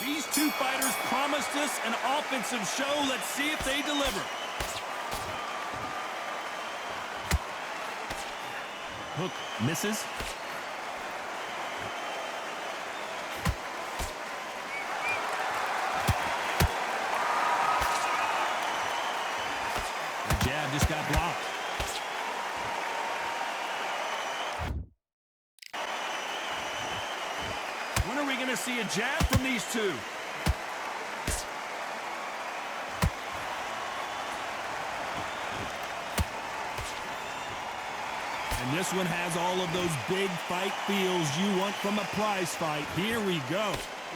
These two fighters promised us an offensive show. Let's see if they deliver. Hook misses. The jab just got blocked. When are we going to see a jab from these two? And this one has all of those big fight feels you want from a prize fight. Here we go.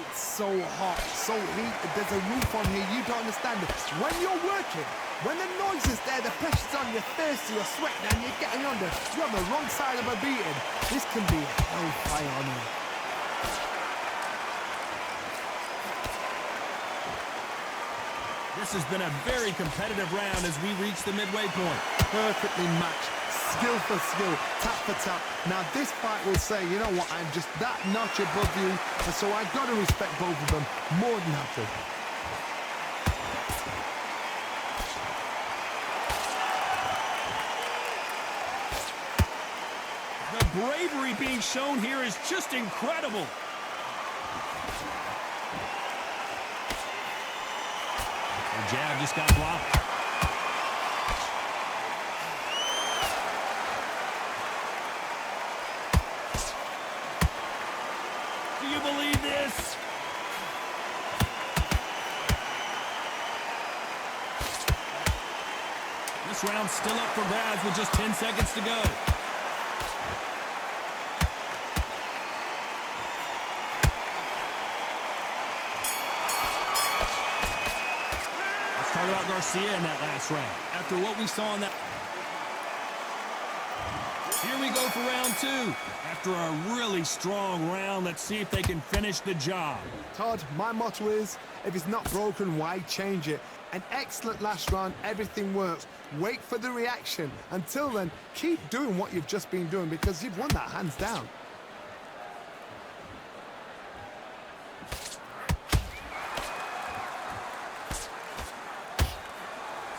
It's so hot, so heated. There's a roof on here. You don't understand it. When you're working, when the noise is there, the pressure's on, you're thirsty, you're sweating, and you're getting under. You're on the wrong side of a beating. This can be hellfire on you. This has been a very competitive round as we reach the midway point. Perfectly matched. Skill for skill, tap for tap. Now this fight will say, you know what, I'm just that notch above you, and so I've got to respect both of them more than happy. The bravery being shown here is just incredible. The jab just got blocked. Do you believe this? This round's still up for grabs with just 10 seconds to go. Let's talk about Garcia in that last round. After what we saw in that... Here we go for round two. After a really strong round, let's see if they can finish the job. Todd, my motto is, if it's not broken, why change it? An excellent last round, everything works. Wait for the reaction. Until then, keep doing what you've just been doing because you've won that hands down.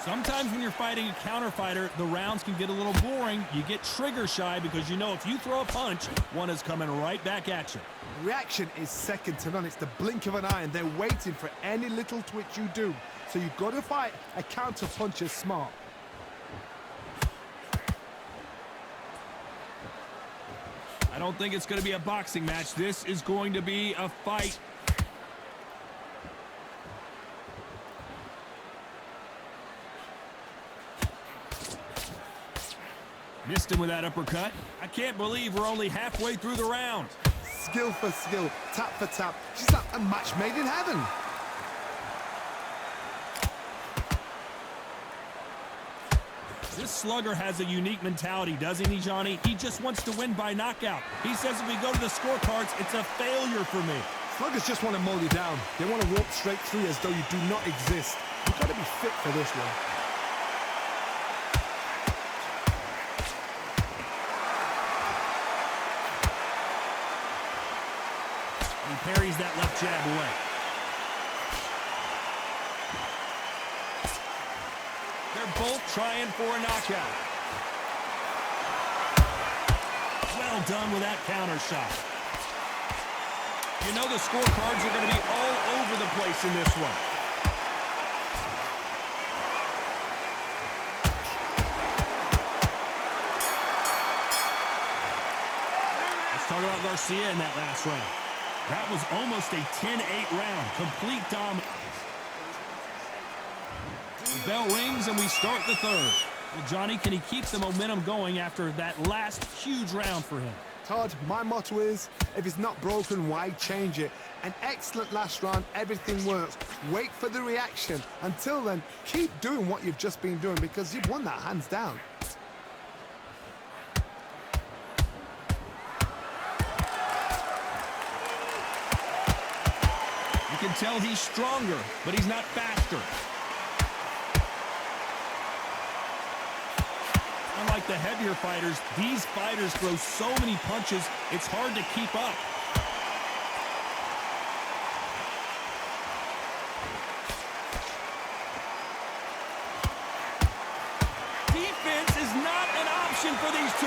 Sometimes when you're fighting a counter fighter, the rounds can get a little boring. You get trigger shy because you know if you throw a punch, one is coming right back at you. Reaction is second to none. It's the blink of an eye, and they're waiting for any little twitch you do. So you've got to fight a counter puncher smart. I don't think it's going to be a boxing match. This is going to be a fight. Missed him with that uppercut. I can't believe we're only halfway through the round. Skill for skill, tap for tap. She's like a match made in heaven. This slugger has a unique mentality, doesn't he, Johnny? He just wants to win by knockout. He says if we go to the scorecards, it's a failure for me. Sluggers just want to mow you down. They want to walk straight through as though you do not exist. You've got to be fit for this one. He parries that left jab away. They're both trying for a knockout. Well done with that counter shot. You know the scorecards are going to be all over the place in this one. Let's talk about Garcia in that last round. That was almost a 10-8 round. Complete dominance. The bell rings and we start the third. Well, Johnny, can he keep the momentum going after that last huge round for him? Todd, my motto is, if it's not broken, why change it? An excellent last round, everything works. Wait for the reaction. Until then, keep doing what you've just been doing because you've won that hands down. You can tell he's stronger, but he's not faster. Unlike the heavier fighters, these fighters throw so many punches, it's hard to keep up. 2.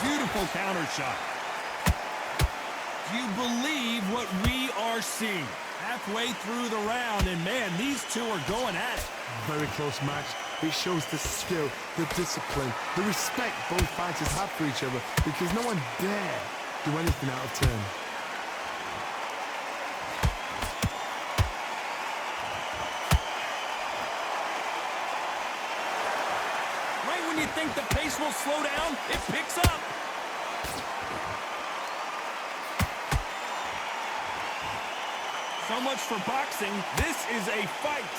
Beautiful counter shot. Do you believe what we are seeing? Halfway through the round, and man, these two are going at it. Very close match. It shows the skill, the discipline, the respect both fighters have for each other, because no one dare do anything out of turn. Right when you think the pace will slow down, it picks up. So much for boxing. This is a fight.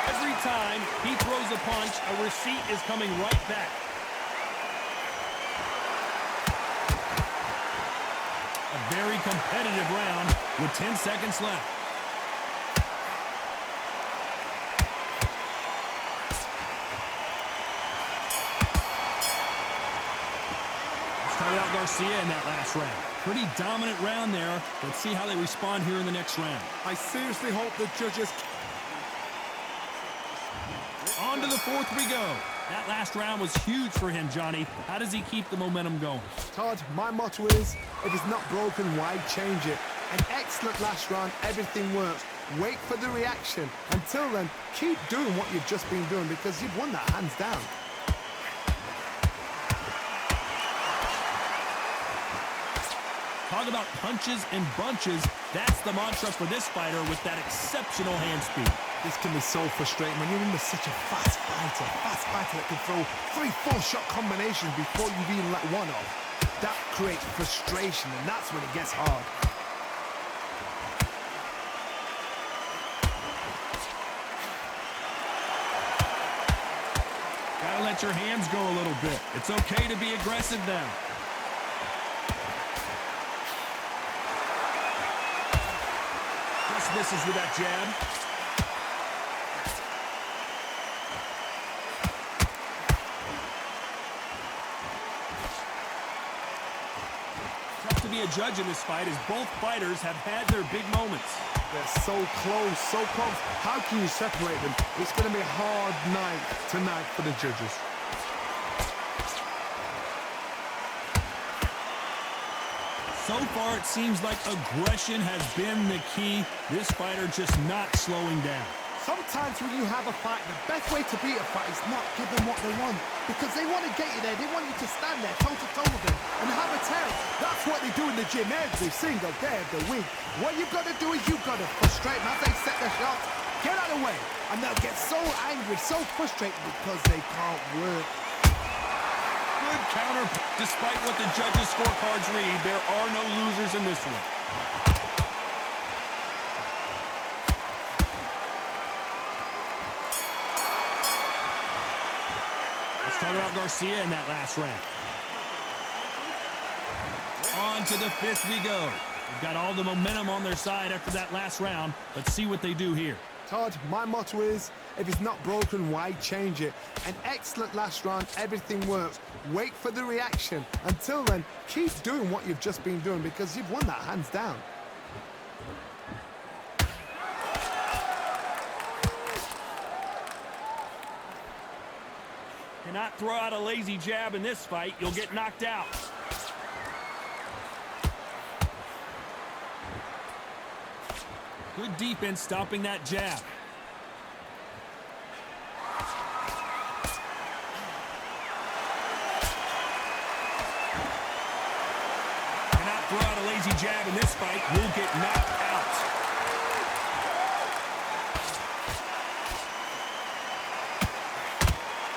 Every time he throws a punch, a receipt is coming right back. A very competitive round with 10 seconds left. Started out Garcia in that last round. Pretty dominant round there. Let's see how they respond here in the next round. I seriously hope the judges... On to the fourth we go. That last round was huge for him, Johnny. How does he keep the momentum going? Todd, my motto is, if it's not broken, why change it? An excellent last round, everything works. Wait for the reaction. Until then, keep doing what you've just been doing, because you've won that hands down. Talk about punches and bunches. That's the mantra for this fighter with that exceptional hand speed. This can be so frustrating when you're under such a fast fighter that can throw 3-4 shot combinations before you've even let one off. That creates frustration, and that's when it gets hard. Gotta let your hands go a little bit. It's okay to be aggressive now. Just misses with that jab. Tough to be a judge in this fight, as both fighters have had their big moments. They're so close, so close. How can you separate them? It's going to be a hard night tonight for the judges. So far, it seems like aggression has been the key. This fighter just not slowing down. Sometimes when you have a fight, the best way to beat a fight is not give them what they want. Because they want to get you there. They want you to stand there toe-to-toe with them and have a tell. That's what they do in the gym every single day of the week. What you've got to do is you've got to frustrate them as they set their shots. Get out of the way. And they'll get so angry, so frustrated because they can't work. Good counter. Despite what the judges' scorecards read, there are no losers in this one. Let's talk about Garcia in that last round. On to the fifth we go. They've got all the momentum on their side after that last round. Let's see what they do here. Todd, my motto is, if it's not broken, why change it? An excellent last round, everything works. Wait for the reaction. Until then, keep doing what you've just been doing, because you've won that hands down. Cannot throw out a lazy jab in this fight. You'll get knocked out. Good defense stopping that jab. Cannot throw out a lazy jab in this fight. Will get knocked out.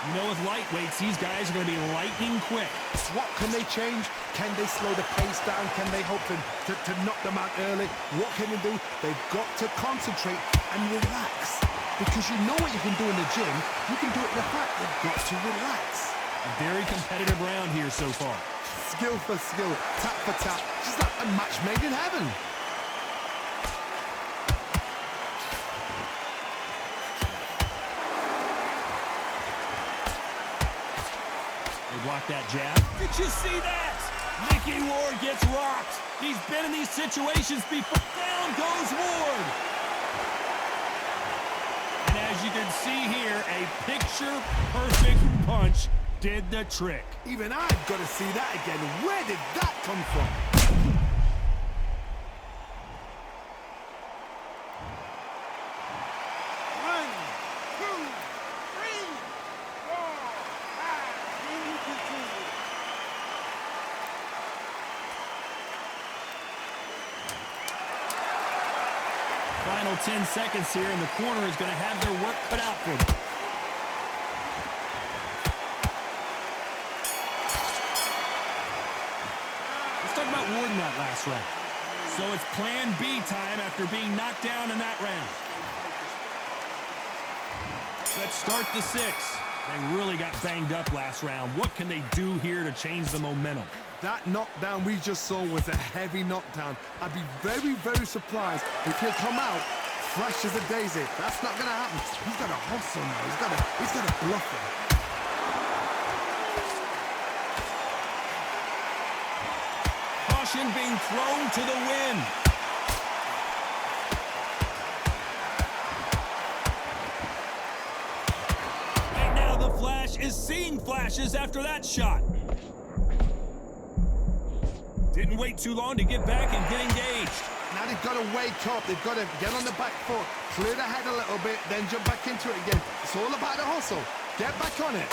You know, with lightweights, these guys are going to be lightning quick. What can they change? Can they slow the pace down? Can they hope to knock them out early? What can they do? They've got to concentrate and relax. Because you know what you can do in the gym. You can do it in the fight. You've got to relax. A very competitive round here so far. Skill for skill, tap for tap. Just like a match made in heaven. Block that jab. Did you see that? Mickey Ward gets rocked. He's been in these situations before. Down goes Ward. And as you can see here, a picture-perfect punch did the trick. Even I've got to see that again. Where did that come from? Final 10 seconds here, and the corner is going to have their work cut out for them. Let's talk about Ward in that last round. So it's plan B time after being knocked down in that round. Let's start the 6. They really got banged up last round. What can they do here to change the momentum? That knockdown we just saw was a heavy knockdown. I'd be very, very surprised if he'll come out fresh as a daisy. That's not going to happen. He's got to hustle now. He's got to bluff him. Caution being thrown to the wind. And now the Flash is seeing flashes after that shot. Didn't wait too long to get back and get engaged. Now they've got to wake up. They've got to get on the back foot, clear the head a little bit, then jump back into it again. It's all about the hustle. Get back on it.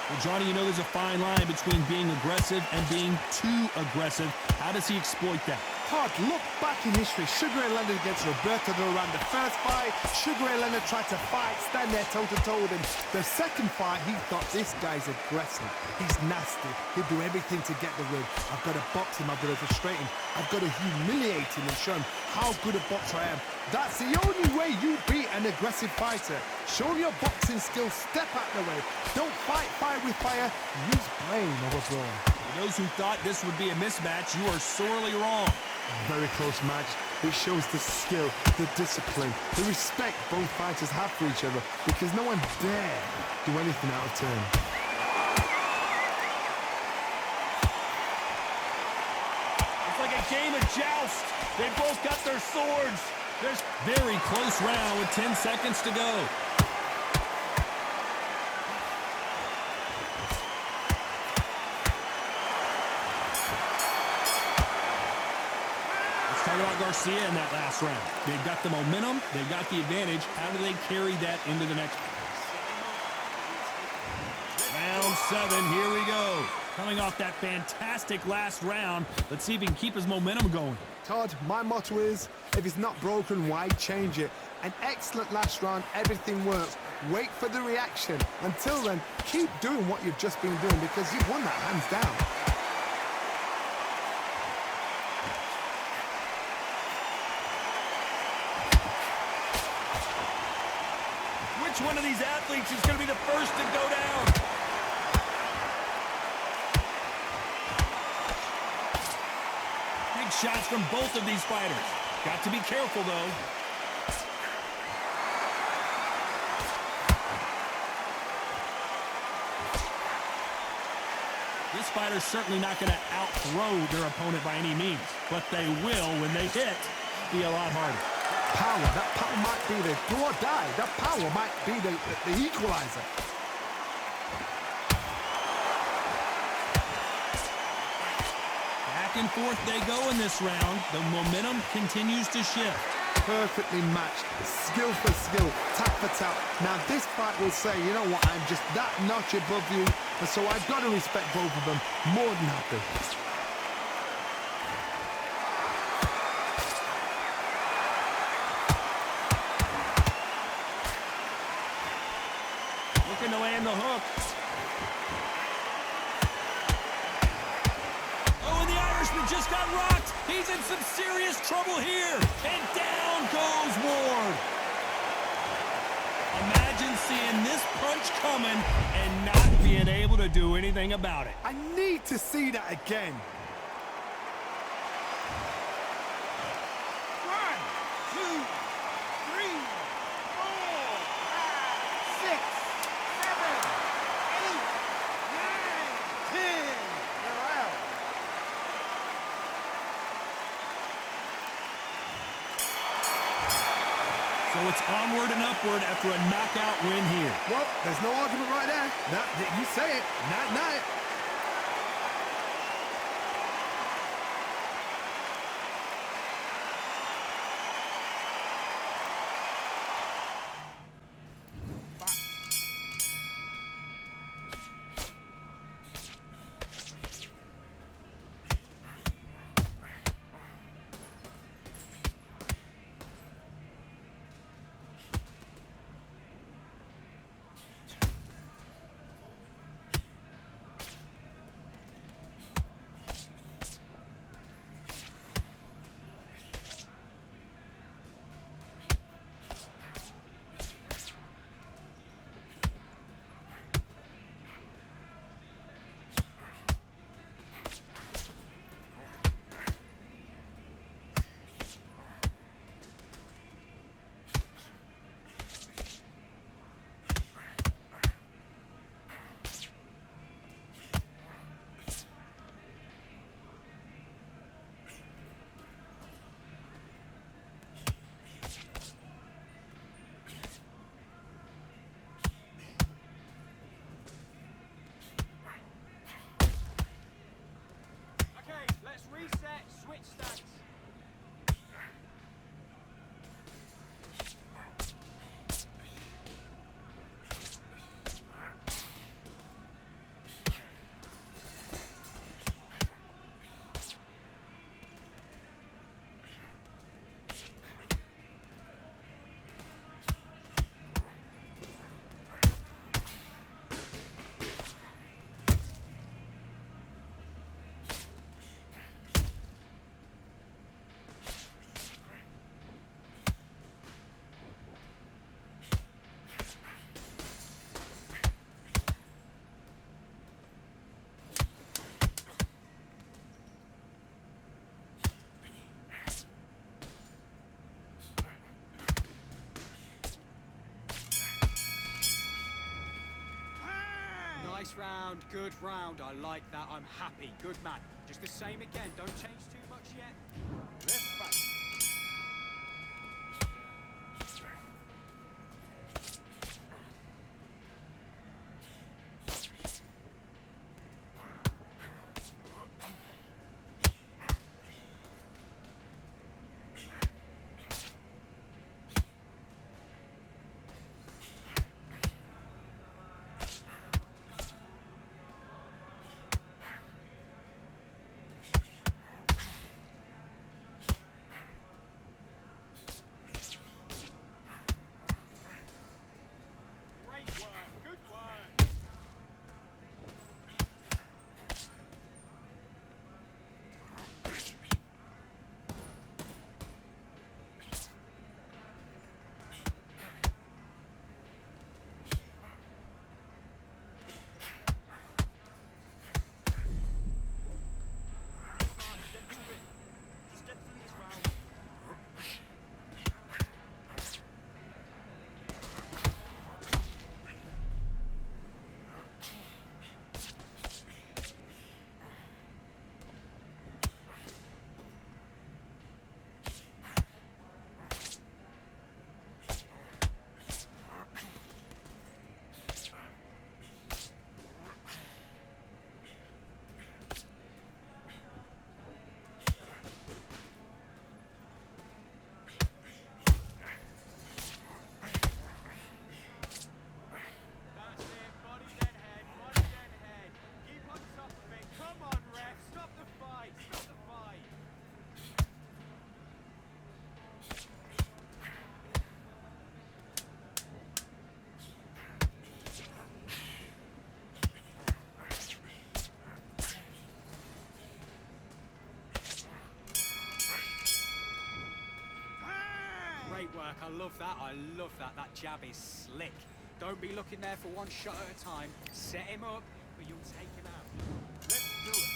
Well, Johnny, you know there's a fine line between being aggressive and being too aggressive. How does he exploit that? Hard, look back in history. Sugar Ray Leonard against Roberto Duran. The first fight, Sugar Ray Leonard tried to fight, stand there toe-to-toe with him. The second fight, he thought, this guy's aggressive. He's nasty. He'll do everything to get the win. I've got to box him. I've got to frustrate him. I've got to humiliate him and show him how good a boxer I am. That's the only way you beat an aggressive fighter. Show him your boxing skills. Step out the way. Don't fight fire with fire. Use brain over brawn. For those who thought this would be a mismatch, you are sorely wrong. Very close match. It shows the skill, the discipline, the respect both fighters have for each other, because no one dare do anything out of turn. It's like a game of joust. They both got their swords. There's very close round with 10 seconds to go. Talk about Garcia in that last round. They've got the momentum. They've got the advantage. How do they carry that into the next round 7? Here we go. Coming off that fantastic last round. Let's see if he can keep his momentum going. Todd, my motto is, if it's not broken, why change it? An excellent last round. Everything works. Wait for the reaction. Until then, keep doing what you've just been doing, because you've won that hands down. Which one of these athletes is going to be the first to go down? Big shots from both of these fighters. Got to be careful, though. This fighter's certainly not going to outthrow their opponent by any means, but they will, when they hit, be a lot harder. Power, that power might be the do or die. That power might be the equalizer. Back and forth they go in this round. The momentum continues to shift. Perfectly matched, skill for skill, tap for tap. Now this fight will say, you know what, I'm just that notch above you, and so I've got to respect both of them. More than happy. Looking to land the hook. Oh, and the Irishman just got rocked. He's in some serious trouble here. And down goes Ward. Imagine seeing this punch coming and not being able to do anything about it. I need to see that again. 1, 2, 3, 4, 5, 6. So it's onward and upward after a knockout win here. Well, there's no argument right there. You say it. Night. Reset, switch stance. Nice round, good round. I like that. I'm happy. Good man. Just the same again. Don't change too much yet. Left back. Great work. I love that. I love that. That jab is slick. Don't be looking there for one shot at a time. Set him up, but you'll take him out. Let's do it.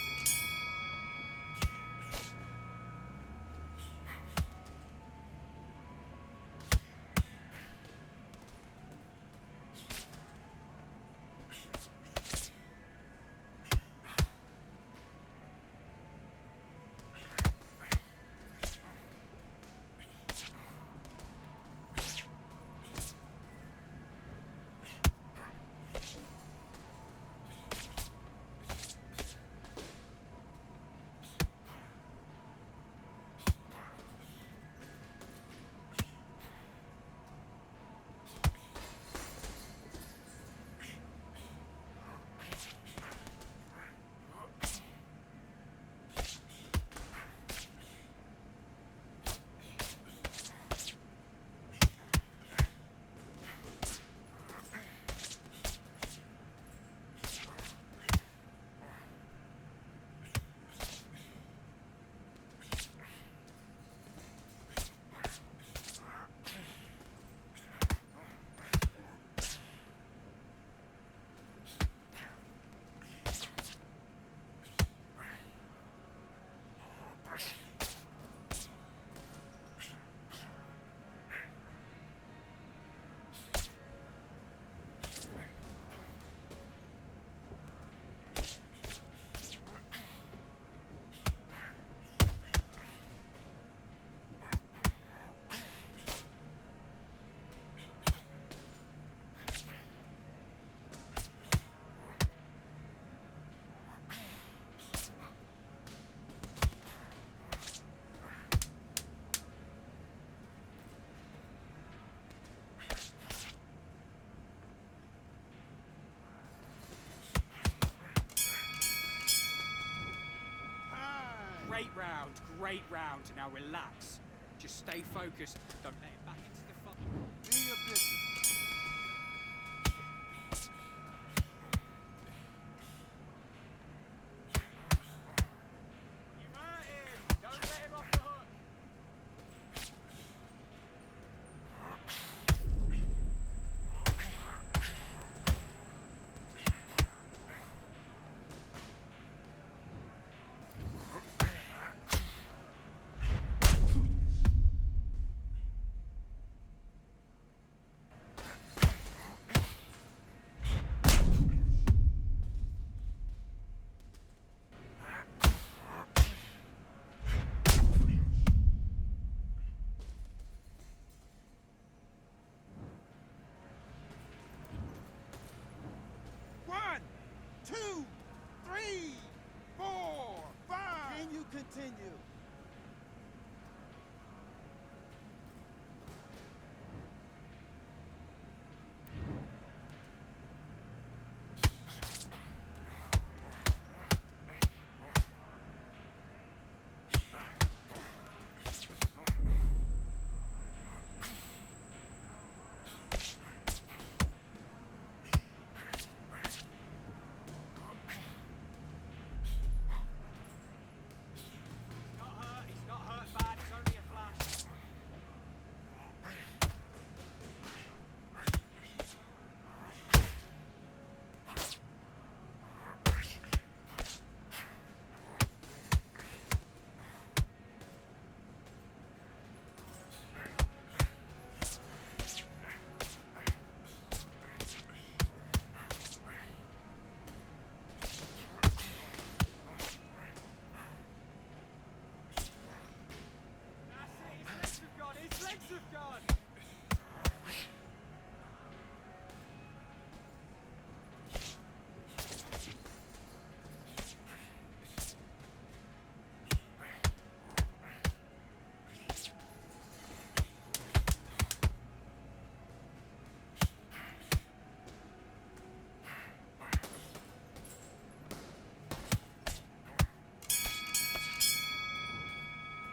round. Great round. Now relax. Just stay focused. Don't let it back into the fight. Do your business. You hurt him. Don't let him off the hook. One, two, three, four, five. Can you continue? He's not hurt bad. It's only a flash. That's it. His legs have gone. His legs have gone.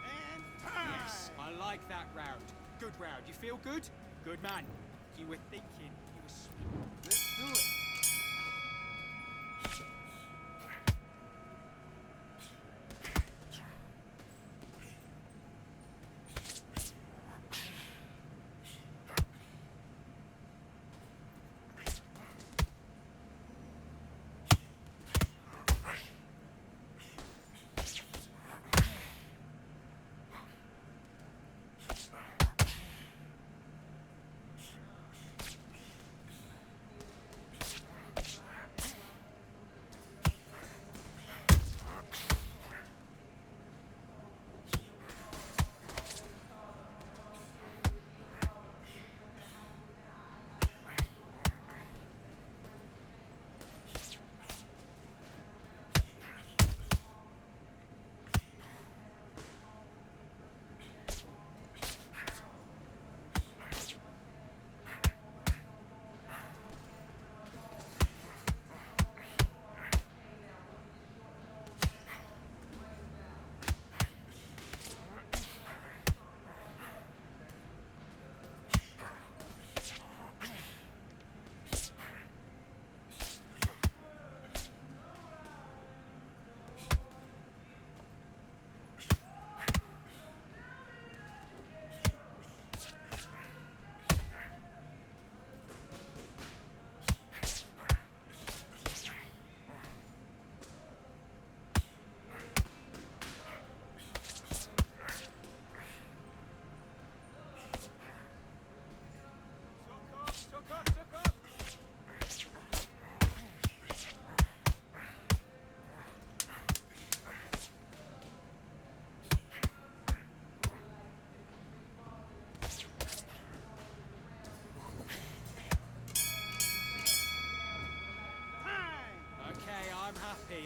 And time. Yes, I like that round. Good round. You feel good? Good man. You were thinking. You were sweet. Let's do it.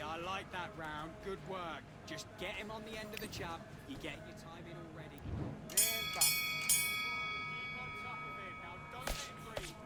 I like that round. Good work. Just get him on the end of the jab. You're getting your time in already. And back. Keep on top of him. Now don't let him breathe.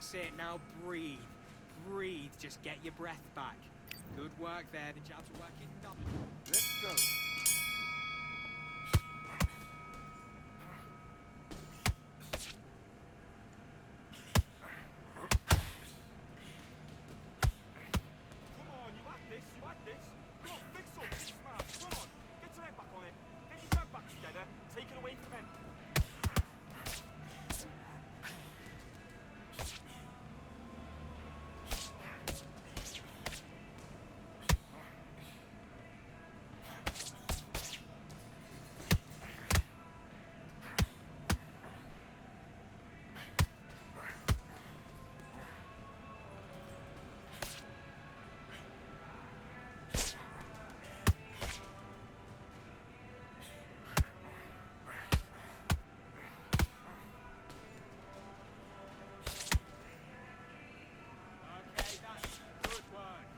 That's it, now breathe. Breathe, just get your breath back. Good work there, the jabs are working double. Let's go. Come on, you had this, you had this. Come on, fix up, be smart. Come on, get your head back on it. Get your head back together. Take it away from him. Okay, that's good work.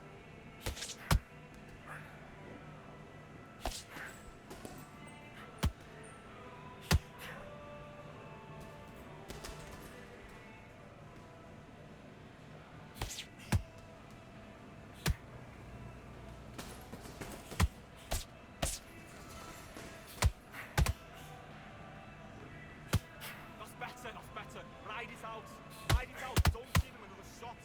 That's better, that's better. Ride it out. Ride it out. Don't give him another shot.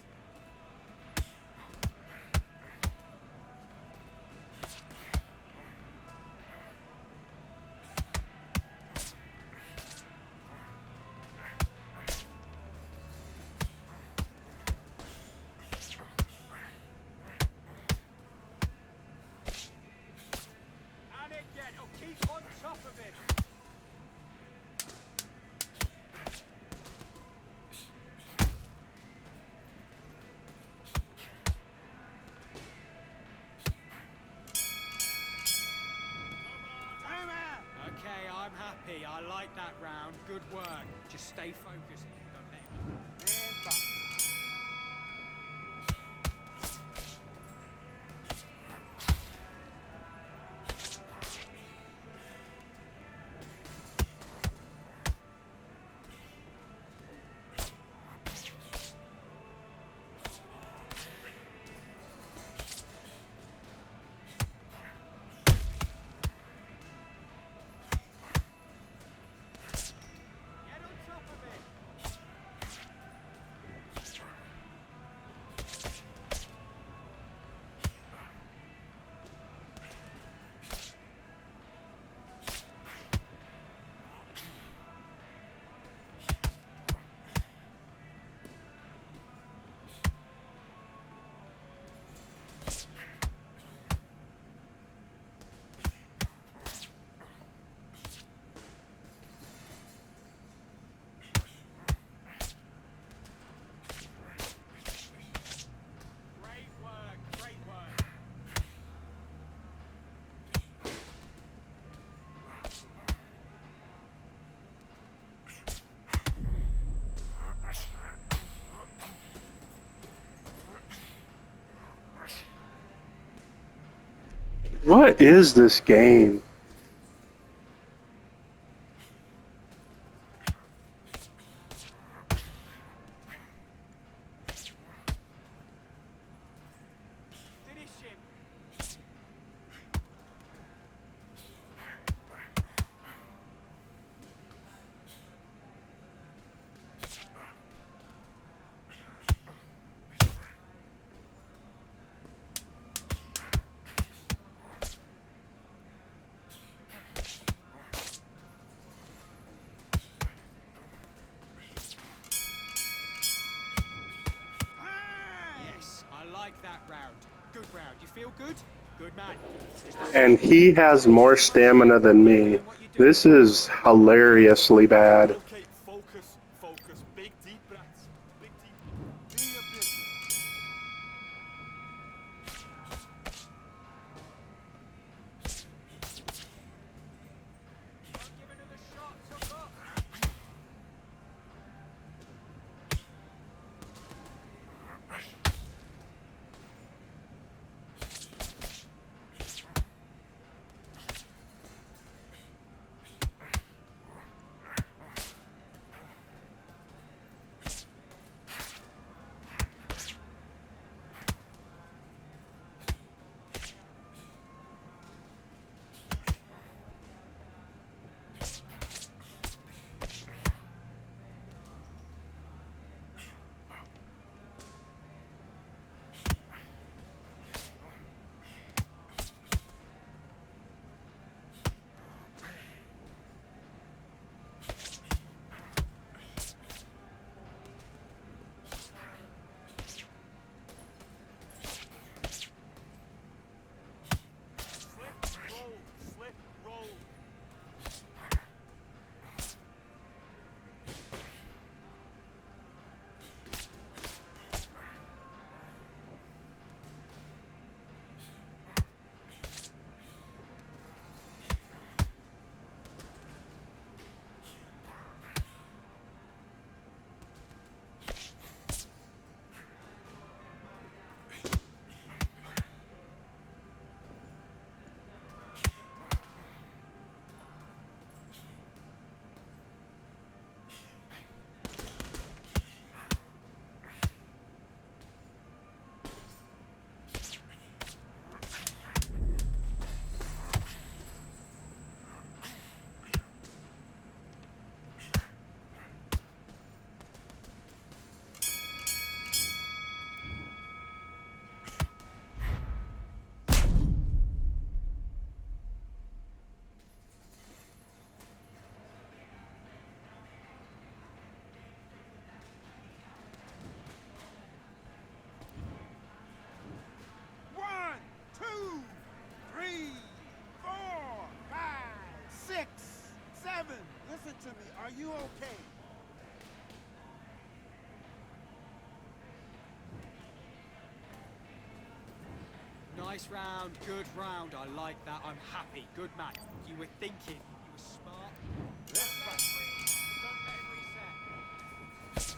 And again, oh, keep on top of it. Time out. Okay, I'm happy. I like that round. Good work. Just stay focused. Don't let him. And back. Get on top of it. Great work, great work. What is this game? Finish him. Yes, I like that round. Good round. You feel good? Good man. And he has more stamina than me. This is hilariously bad. Okay, focus, focus. Big deep breaths. Big deep. Do your business. Don't give another shot. Tough up. this round. Good round. I like that. I'm happy. Good match. You were thinking. You were smart. Left back. Don't let him reset.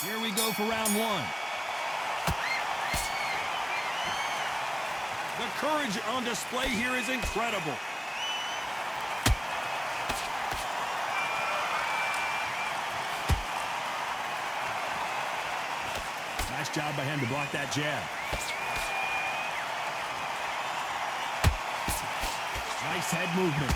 Here we go for round one. The courage on display here is incredible. Nice job by him to block that jab. Nice head movement.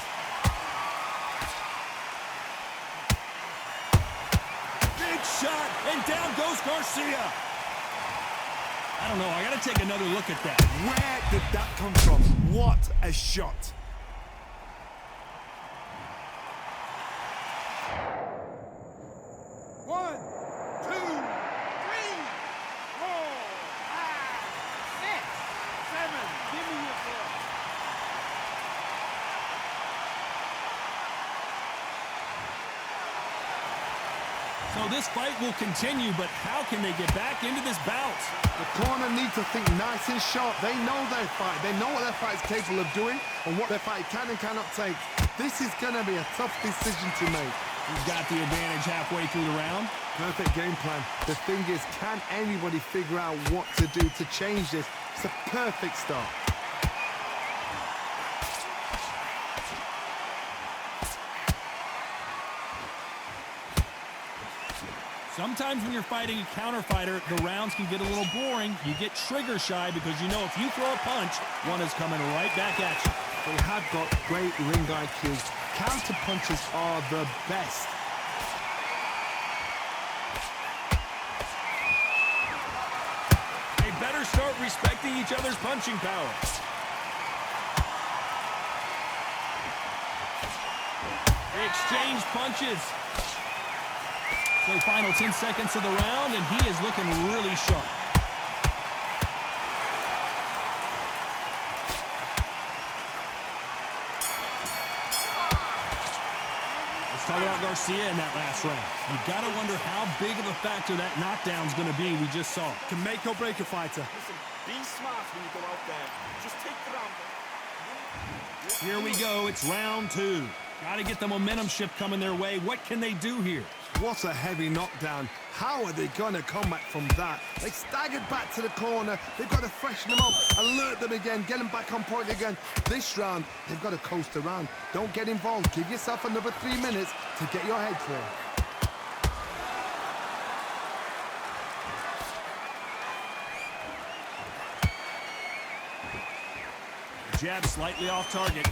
Shot, and down goes Garcia. I don't know, I gotta take another look at that. Where did that come from? What a shot. One, two, three, 4, 5, 6, 7. Give me your ball. So this fight will continue, but how can they get back into this bout? The corner needs to think nice and sharp. They know their fight. They know what their fight is capable of doing and what their fight can and cannot take. This is going to be a tough decision to make. He's got the advantage halfway through the round. Perfect game plan. The thing is, can anybody figure out what to do to change this? It's a perfect start. Sometimes when you're fighting a counter fighter, the rounds can get a little boring. You get trigger shy because you know if you throw a punch, one is coming right back at you. They have got great ring IQs. Counter punches are the best. They better start respecting each other's punching power. They exchange punches. So final 10 seconds of the round, and he is looking really sharp. Let's talk about Garcia in that last round. You got to wonder how big of a factor that knockdown's going to be we just saw. Can make or break a fighter. Listen, be smart when you go out there. Just take the round. Here we go. It's round two. Got to get the momentum shift coming their way. What can they do here? What a heavy knockdown. How are they going to come back from that? They staggered back to the corner. They've got to freshen them up, alert them again, get them back on point again. This round, they've got to coast around. Don't get involved. Give yourself another 3 minutes to get your head clear. Jab slightly off target.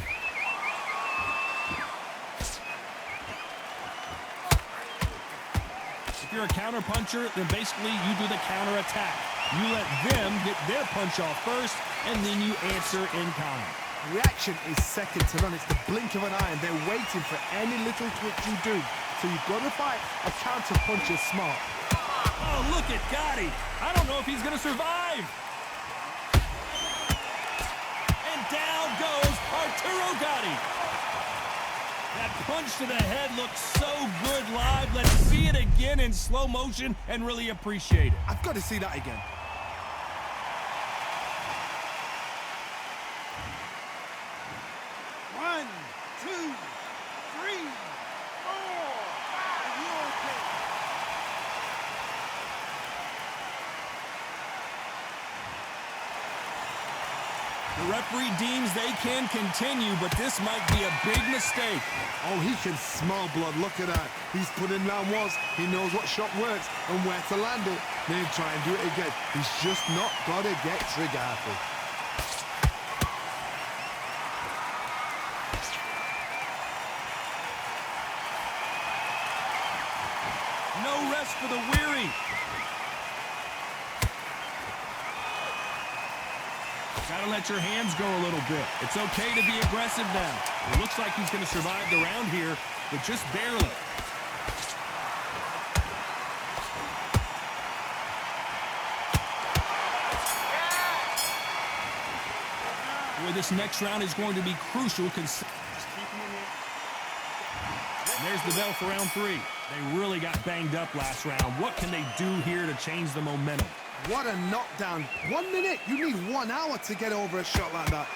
If you're a counter puncher, then basically you do the counter attack. You let them get their punch off first, and then you answer in kind. Reaction is second to none. It's the blink of an eye, and they're waiting for any little twitch you do. So you've got to fight a counter puncher smart. Oh, look at Gotti. I don't know if he's going to survive. And down goes Arturo Gotti. That punch to the head looks so good live. Let's see it again in slow motion and really appreciate it. I've got to see that again. One, two, three, four. Are you okay? The referee deems they can continue, but this might be a big mistake. Oh, he can smell blood. Look at that. He's put in round once. He knows what shot works and where to land it. Then try and do it again. He's just not got to get trigger happy. No rest for the weary. Gotta let your hands go a little bit. It's okay to be aggressive now. It looks like he's going to survive the round here, but just barely. Boy, this next round is going to be crucial. Just keep him in here. And there's the bell for round 3. They really got banged up last round. What can they do here to change the momentum? What a knockdown. 1 minute. You need 1 hour to get over a shot like that.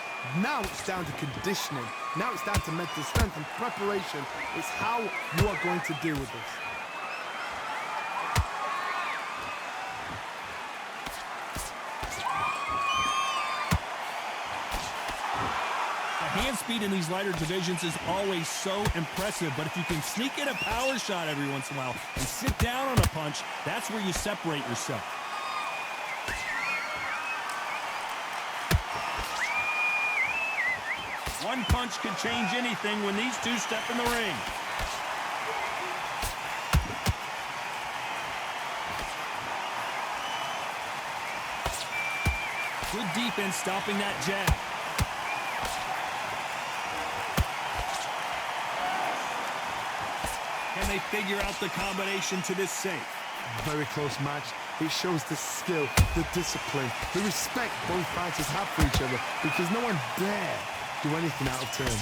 Now it's down to conditioning. Now it's down to mental strength and preparation. It's how you are going to deal with this. The hand speed in these lighter divisions is always so impressive, but if you can sneak in a power shot every once in a while and sit down on a punch, that's where you separate yourself. One punch can change anything when these two step in the ring. Good defense stopping that jab. Can they figure out the combination to this safe? Very close match. It shows the skill, the discipline, the respect both fighters have for each other, because no one dare do anything out of turn.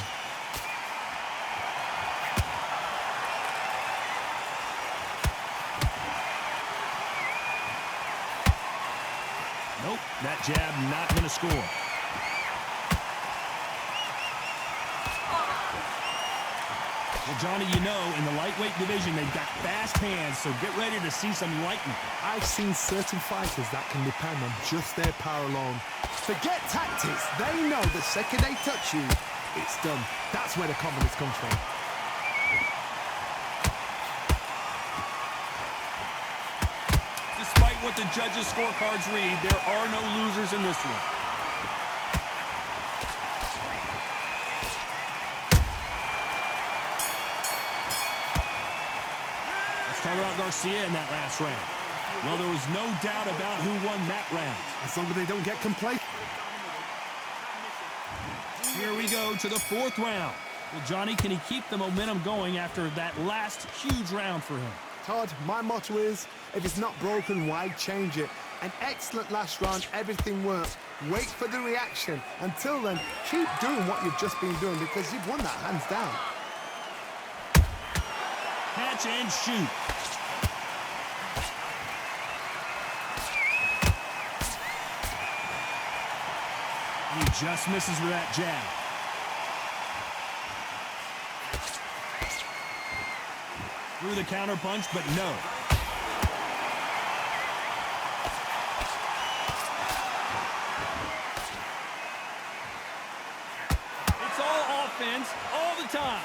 Nope, that jab not going to score. Well, Johnny, you know, in the lightweight division, they've got fast hands, so get ready to see some lightning. I've seen certain fighters that can depend on just their power alone. Forget tactics. They know the second they touch you, it's done. That's where the confidence comes from. Despite what the judges' scorecards read, there are no losers in this one. Let's talk about Garcia in that last round. Well, there was no doubt about who won that round. As long as they don't get complacent. Here we go to the 4th round. Well, Johnny, can he keep the momentum going after that last huge round for him? Todd, my motto is, if it's not broken, why change it? An excellent last round, everything worked. Wait for the reaction. Until then, keep doing what you've just been doing, because you've won that hands down. Catch and shoot. He just misses with that jab. Threw the counter punch, but no. defense all the time.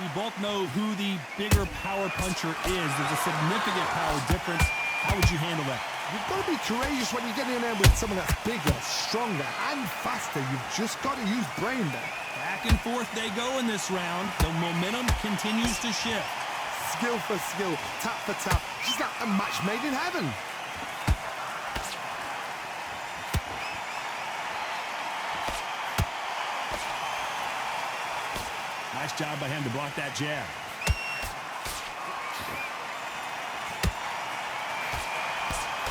We both know who the bigger power puncher is. There's a significant power difference. How would you handle that? You've got to be courageous when you get in there with someone that's bigger, stronger, and faster. You've just got to use brain there. Back and forth they go in this round. The momentum continues to shift. Skill for skill, tap for tap. She's like a match made in heaven. Nice job by him to block that jab.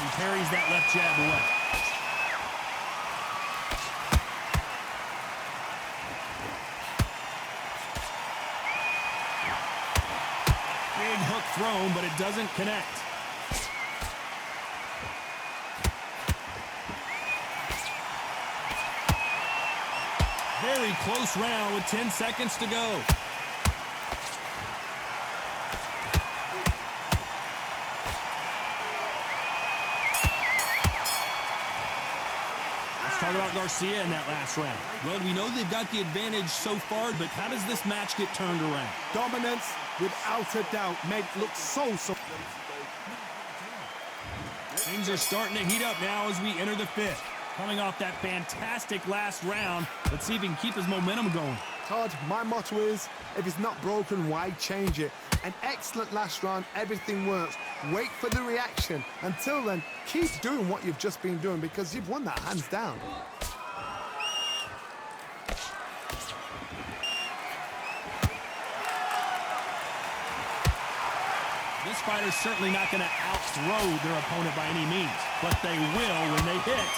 He parries that left jab away. Big hook thrown, but it doesn't connect. Very close round with 10 seconds to go. Let's talk about Garcia in that last round. Well, we know they've got the advantage so far, but how does this match get turned around? Dominance, without a doubt, made it look so. Things are starting to heat up now as we enter the fifth. Coming off that fantastic last round, let's see if he can keep his momentum going. Todd, my motto is, if it's not broken, why change it? An excellent last round, everything works. Wait for the reaction. Until then, keep doing what you've just been doing because you've won that hands down. This fighter's certainly not going to out-throw their opponent by any means, but they will, when they hit,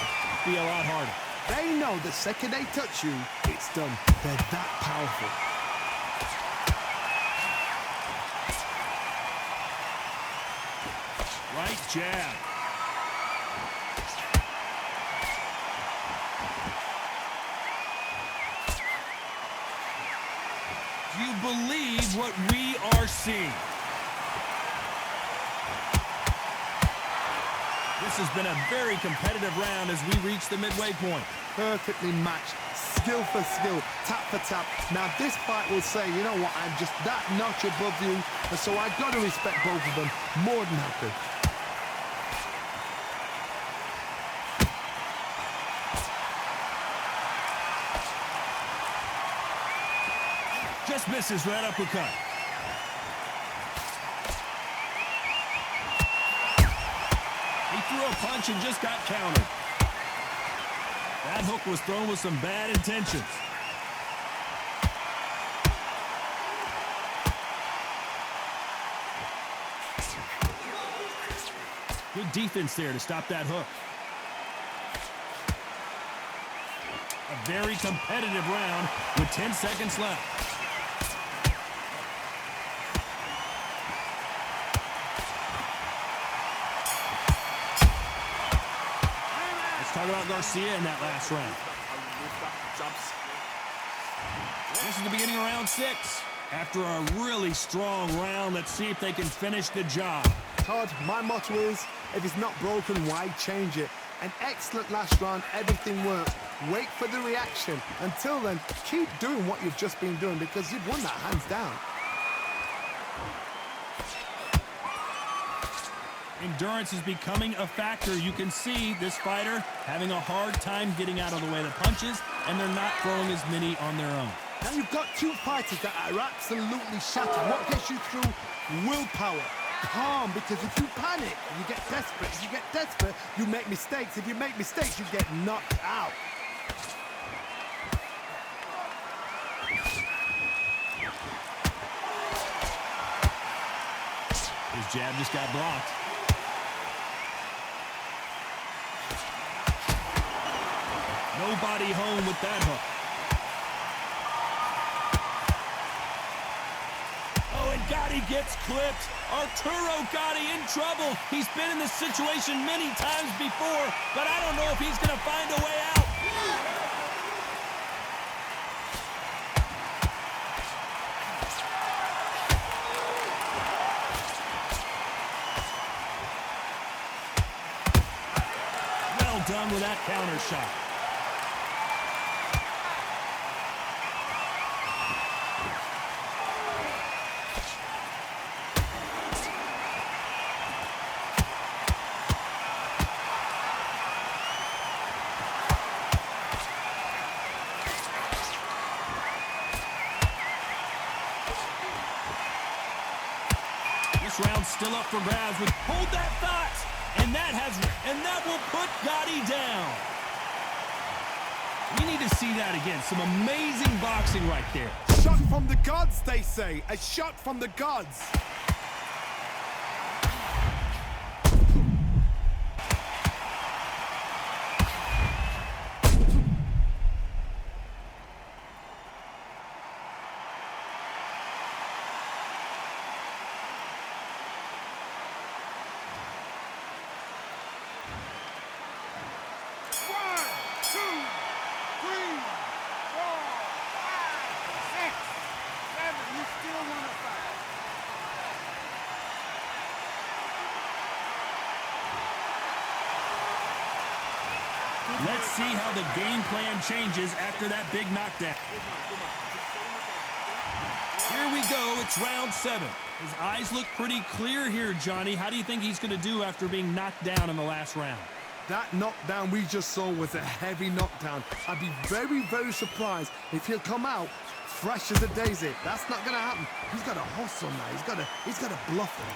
be a lot harder. They know the second they touch you, it's done. They're that powerful. Right jab. Do you believe what we are seeing? This has been a very competitive round as we reach the midway point. Perfectly matched, skill for skill, tap for tap. Now this fight will say, you know what, I'm just that notch above you, and so I've got to respect both of them. More than happy. Just misses right uppercut. He threw a punch and just got countered. That hook was thrown with some bad intentions. Good defense there to stop that hook. A very competitive round with 10 seconds left. Talk about Garcia in that last round. This is the beginning of round 6. After a really strong round, let's see if they can finish the job. Todd, my motto is, if it's not broken, why change it? An excellent last round, everything works. Wait for the reaction. Until then, keep doing what you've just been doing because you've won that hands down. Endurance is becoming a factor. You can see this fighter having a hard time getting out of the way of the punches, and they're not throwing as many on their own. Now you've got two fighters that are absolutely shattered. What gets you through? Willpower. Calm, because if you panic, you get desperate. If you get desperate, you make mistakes. If you make mistakes, you get knocked out. His jab just got blocked. Nobody home with that hook. Oh, and Gotti gets clipped. Arturo Gotti in trouble. He's been in this situation many times before, but I don't know if he's going to find a way out. Well done with that counter shot. This round's still up for grabs with hold that thought, and that will put Gotti down. We need to see that again. Some amazing boxing right there. Shot from the gods, they say. A shot from the gods. Let's see how the game plan changes after that big knockdown. Here we go. It's round 7. His eyes look pretty clear here, Johnny. How do you think he's going to do after being knocked down in the last round? That knockdown we just saw was a heavy knockdown. I'd be very, very surprised if he'll come out fresh as a daisy. That's not going to happen. He's got to hustle now. He's got to bluff him.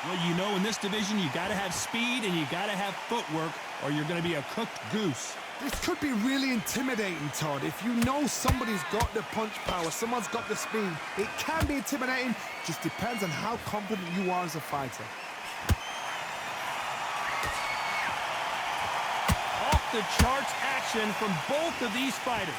Well, you know, in this division, you got to have speed and you got to have footwork, or you're going to be a cooked goose. This could be really intimidating, Todd. If you know somebody's got the punch power, someone's got the speed, it can be intimidating. Just depends on how confident you are as a fighter. Off the charts action from both of these fighters.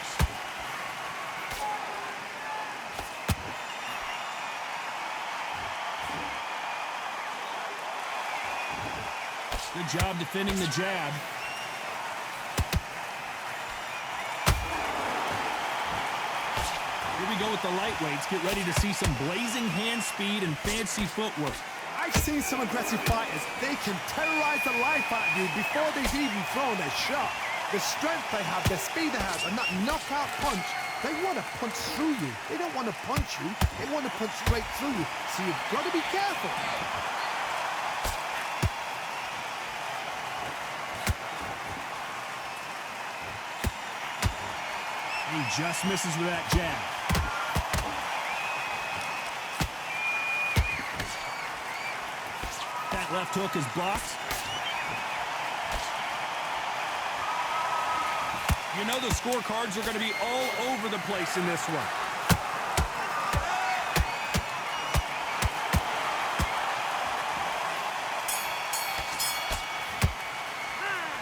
Good job defending the jab. Here we go with the lightweights. Get ready to see some blazing hand speed and fancy footwork. I've seen some aggressive fighters. They can terrorize the life out of you before they've even thrown a shot. The strength they have, the speed they have, and that knockout punch, they want to punch through you. They don't want to punch you. They want to punch straight through you. So you've got to be careful. He just misses with that jab. That left hook is blocked. You know the scorecards are going to be all over the place in this one.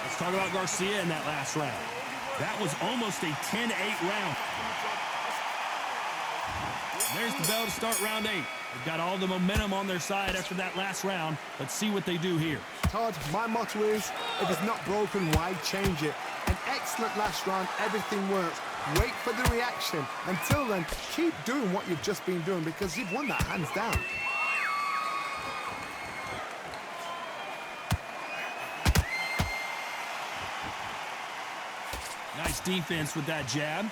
Let's talk about Garcia in that last round. That was almost a 10-8 round. There's the bell to start round 8. They've got all the momentum on their side after that last round. Let's see what they do here. Todd, my motto is, if it's not broken, why change it? An excellent last round, everything works. Wait for the reaction. Until then, keep doing what you've just been doing because you've won that hands down. Nice defense with that jab.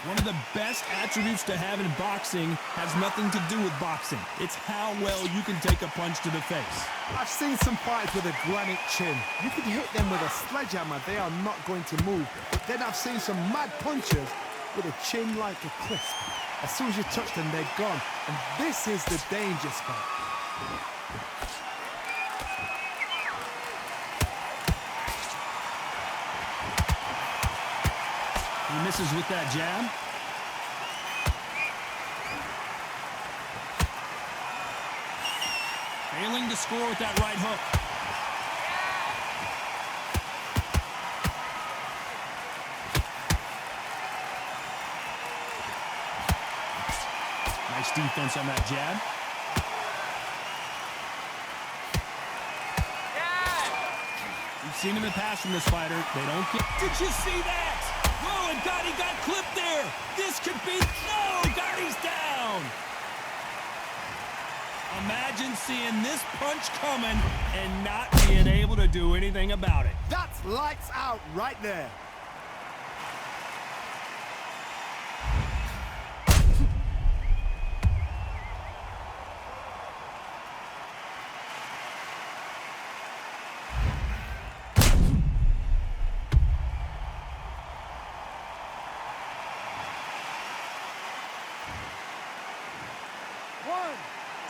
One of the best attributes to have in boxing has nothing to do with boxing. It's how well you can take a punch to the face. I've seen some fighters with a granite chin. You can hit them with a sledgehammer, they are not going to move. But then I've seen some mad punchers with a chin like a crisp. As soon as you touch them, they're gone. And this is the danger spot. He misses with that jab. Failing to score with that right hook. Nice defense on that jab. We've seen him in the past from this fighter. They don't get... Did you see that? Whoa, and God, he got clipped there. This could be... No, God, he's down. Imagine seeing this punch coming and not being able to do anything about it. That's lights out right there. One,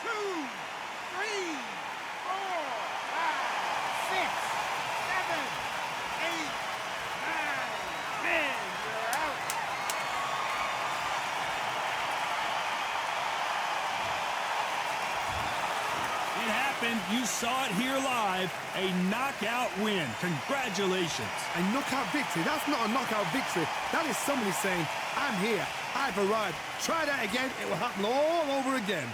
two, three, four, five, six, seven, eight, nine, 10. You're out. It happened. You saw it here live. A knockout win. Congratulations. A knockout victory? That's not a knockout victory. That is somebody saying, I'm here, I've arrived. Try that again, it will happen all over again.